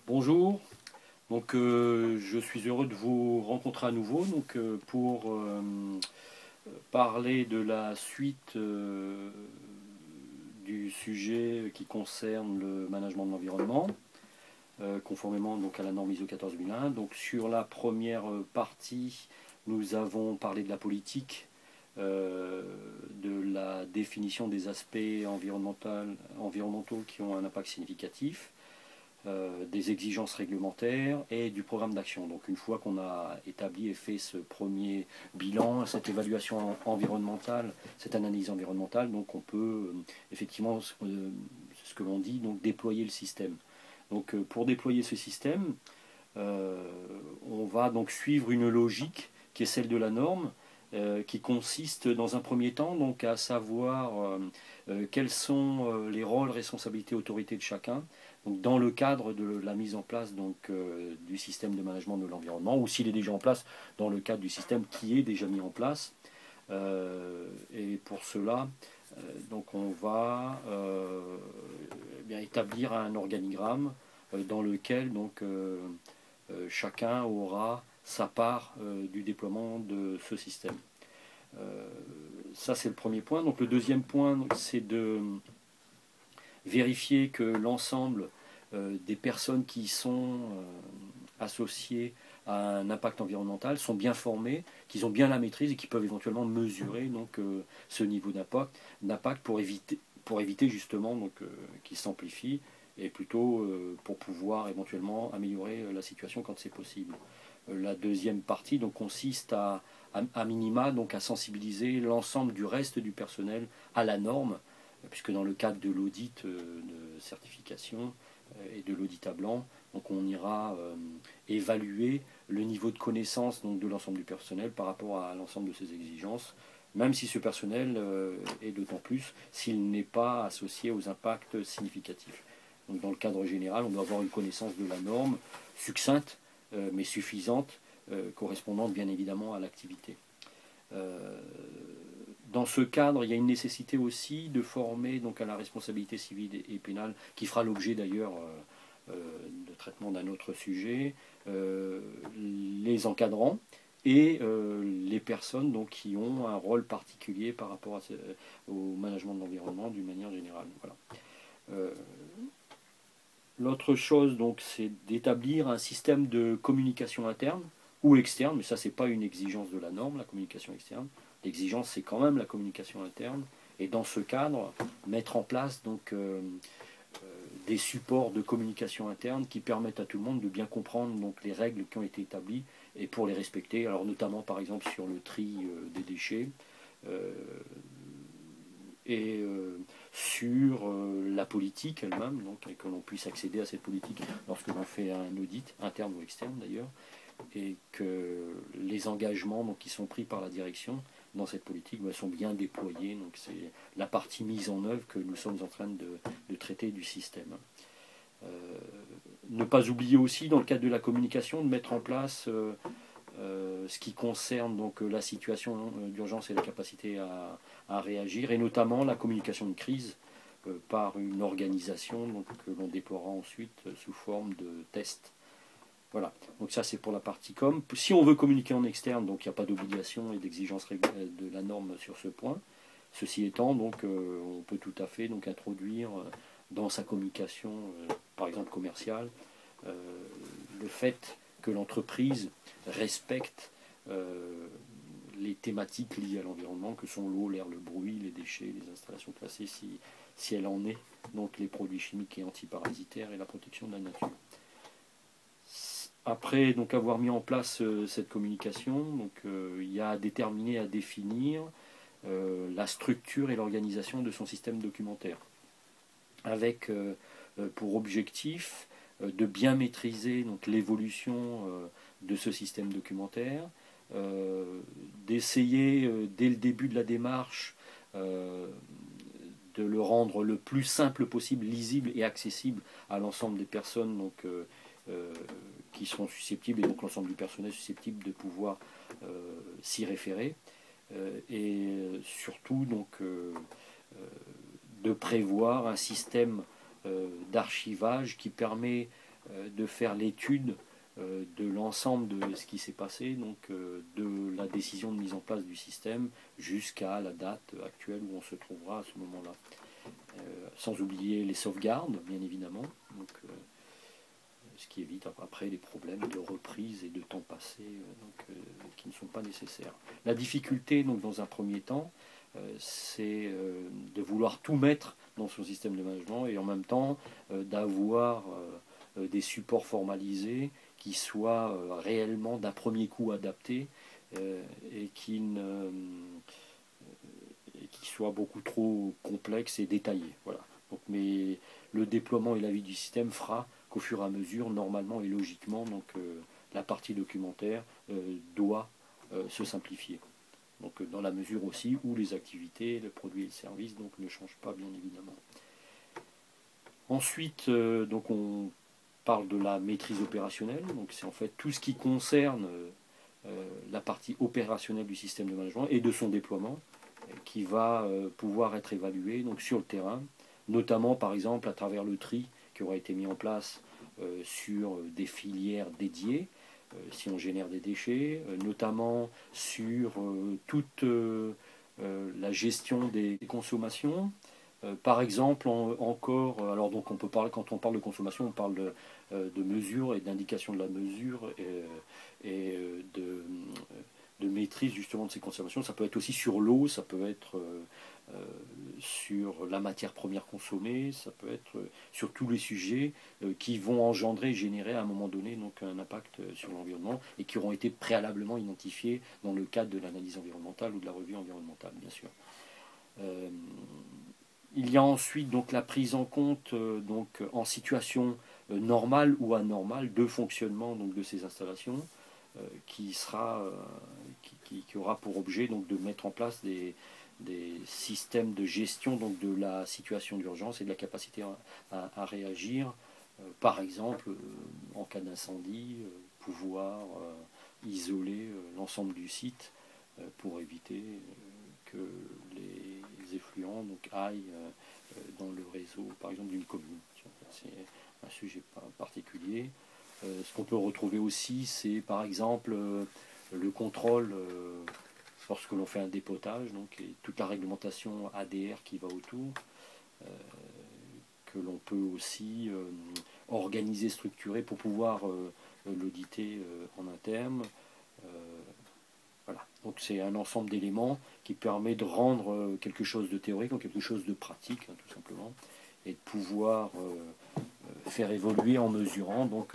Bonjour, je suis heureux de vous rencontrer à nouveau pour parler de la suite du sujet qui concerne le management de l'environnement, conformément à la norme ISO 14001. Donc sur la première partie, nous avons parlé de la politique, de la définition des aspects environnementaux qui ont un impact significatif, des exigences réglementaires et du programme d'action. Donc une fois qu'on a établi et fait ce premier bilan, cette évaluation environnementale, cette analyse environnementale, donc on peut effectivement, ce que l'on dit, donc déployer le système. Pour déployer ce système, on va donc suivre une logique qui est celle de la norme, qui consiste dans un premier temps donc à savoir quels sont les rôles, responsabilités, autorités de chacun, donc dans le cadre de la mise en place du système de management de l'environnement, ou s'il est déjà en place, dans le cadre du système qui est déjà mis en place. Et pour cela, on va établir un organigramme dans lequel chacun aura sa part du déploiement de ce système. Ça, c'est le premier point. Donc le deuxième point, c'est de vérifier que l'ensemble des personnes qui sont associées à un impact environnemental sont bien formées, qu'ils ont bien la maîtrise et qu'ils peuvent éventuellement mesurer ce niveau d'impact pour éviter justement qu'il s'amplifie, et plutôt pour pouvoir éventuellement améliorer la situation quand c'est possible. La deuxième partie consiste à minima à sensibiliser l'ensemble du reste du personnel à la norme, puisque dans le cadre de l'audit de certification et de l'audit à blanc, on ira évaluer le niveau de connaissance de l'ensemble du personnel par rapport à l'ensemble de ces exigences, même si ce personnel est d'autant plus s'il n'est pas associé aux impacts significatifs. Donc dans le cadre général, on doit avoir une connaissance de la norme succincte, mais suffisante, correspondante bien évidemment à l'activité. Dans ce cadre, il y a une nécessité aussi de former à la responsabilité civile et pénale, qui fera l'objet d'ailleurs de traitement d'un autre sujet, les encadrants et les personnes qui ont un rôle particulier par rapport au management de l'environnement d'une manière générale. Voilà. L'autre chose, c'est d'établir un système de communication interne ou externe, mais ça, c'est pas une exigence de la norme, la communication externe. L'exigence, c'est quand même la communication interne. Et dans ce cadre, mettre en place des supports de communication interne qui permettent à tout le monde de bien comprendre les règles qui ont été établies et pour les respecter. Alors notamment, par exemple, sur le tri des déchets, et sur la politique elle-même, et que l'on puisse accéder à cette politique lorsque l'on fait un audit, interne ou externe d'ailleurs, et que les engagements qui sont pris par la direction dans cette politique sont bien déployés. Donc c'est la partie mise en œuvre que nous sommes en train de traiter du système. Ne pas oublier aussi, dans le cadre de la communication, de mettre en place ce qui concerne la situation d'urgence et la capacité à réagir, et notamment la communication de crise par une organisation que l'on déploiera ensuite sous forme de tests. Voilà, donc ça c'est pour la partie com. Si on veut communiquer en externe, il n'y a pas d'obligation et d'exigence de la norme sur ce point. Ceci étant, on peut tout à fait introduire dans sa communication, par exemple commerciale, le fait que l'entreprise respecte les thématiques liées à l'environnement, que sont l'eau, l'air, le bruit, les déchets, les installations classées, si elle en est, les produits chimiques et antiparasitaires et la protection de la nature. Après avoir mis en place cette communication, il y a à déterminer, à définir la structure et l'organisation de son système documentaire, avec pour objectif de bien maîtriser l'évolution de ce système documentaire, d'essayer dès le début de la démarche de le rendre le plus simple possible, lisible et accessible à l'ensemble des personnes qui seront susceptibles, et l'ensemble du personnel susceptible de pouvoir s'y référer, et surtout de prévoir un système d'archivage qui permet de faire l'étude de l'ensemble de ce qui s'est passé, donc de la décision de mise en place du système jusqu'à la date actuelle où on se trouvera à ce moment-là. Sans oublier les sauvegardes, bien évidemment, donc, ce qui évite après les problèmes de reprise et de temps passé qui ne sont pas nécessaires. La difficulté, donc, dans un premier temps, c'est de vouloir tout mettre dans son système de management et en même temps d'avoir des supports formalisés qui soient réellement d'un premier coup adaptés et qui soient beaucoup trop complexes et détaillés. Voilà. Donc, mais le déploiement et la vie du système fera qu'au fur et à mesure, normalement et logiquement, donc, la partie documentaire doit se simplifier. Donc, dans la mesure aussi où les activités, le produit et le service donc, ne changent pas, bien évidemment. Ensuite, donc on parle de la maîtrise opérationnelle. Donc, c'est en fait tout ce qui concerne la partie opérationnelle du système de management et de son déploiement qui va pouvoir être évalué donc, sur le terrain, notamment par exemple à travers le tri qui aura été mis en place sur des filières dédiées, si on génère des déchets, notamment sur toute la gestion des consommations. Par exemple, encore, alors donc on peut parler, quand on parle de consommation, on parle de mesure et d'indication de la mesure et de maîtrise justement de ces consommations. Ça peut être aussi sur l'eau, ça peut être sur la matière première consommée, ça peut être sur tous les sujets qui vont engendrer, générer à un moment donné donc, un impact sur l'environnement et qui auront été préalablement identifiés dans le cadre de l'analyse environnementale ou de la revue environnementale, bien sûr. Il y a ensuite donc la prise en compte donc, en situation normale ou anormale de fonctionnement donc, de ces installations qui aura pour objet donc, de mettre en place des systèmes de gestion donc, de la situation d'urgence et de la capacité à réagir. Par exemple, en cas d'incendie, pouvoir isoler l'ensemble du site pour éviter que les effluents donc, aillent dans le réseau, par exemple, d'une commune. C'est un sujet particulier. Ce qu'on peut retrouver aussi, c'est par exemple le contrôle lorsque l'on fait un dépotage, donc et toute la réglementation ADR qui va autour, que l'on peut aussi organiser, structurer pour pouvoir l'auditer en interne. Voilà. Donc c'est un ensemble d'éléments qui permet de rendre quelque chose de théorique en quelque chose de pratique, hein, tout simplement, et de pouvoir faire évoluer en mesurant, donc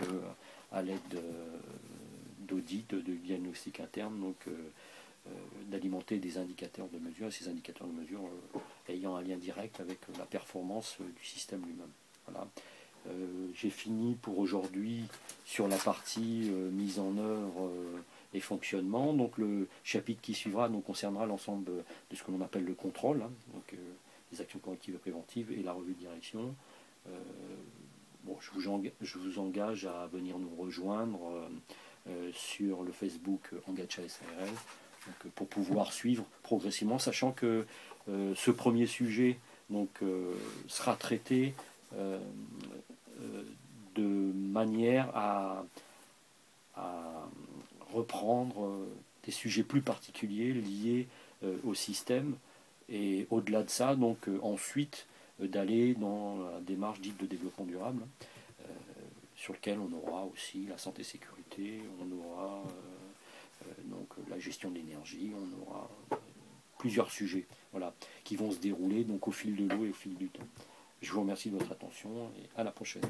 à l'aide d'audits, de diagnostics internes, donc d'alimenter des indicateurs de mesure, et ces indicateurs de mesure ayant un lien direct avec la performance du système lui-même. Voilà. J'ai fini pour aujourd'hui sur la partie mise en œuvre et fonctionnement. Donc le chapitre qui suivra donc, concernera l'ensemble de ce que l'on appelle le contrôle, hein, donc les actions correctives et préventives et la revue de direction. Bon, je vous engage à venir nous rejoindre sur le Facebook Engacha SARL donc, pour pouvoir suivre progressivement, sachant que ce premier sujet donc, sera traité de manière à reprendre des sujets plus particuliers liés au système et au-delà de ça, donc ensuite d'aller dans la démarche dite de développement durable sur lequel on aura aussi la santé-sécurité, on aura donc la gestion de l'énergie, on aura plusieurs sujets voilà, qui vont se dérouler donc, au fil de l'eau et au fil du temps. Je vous remercie de votre attention et à la prochaine.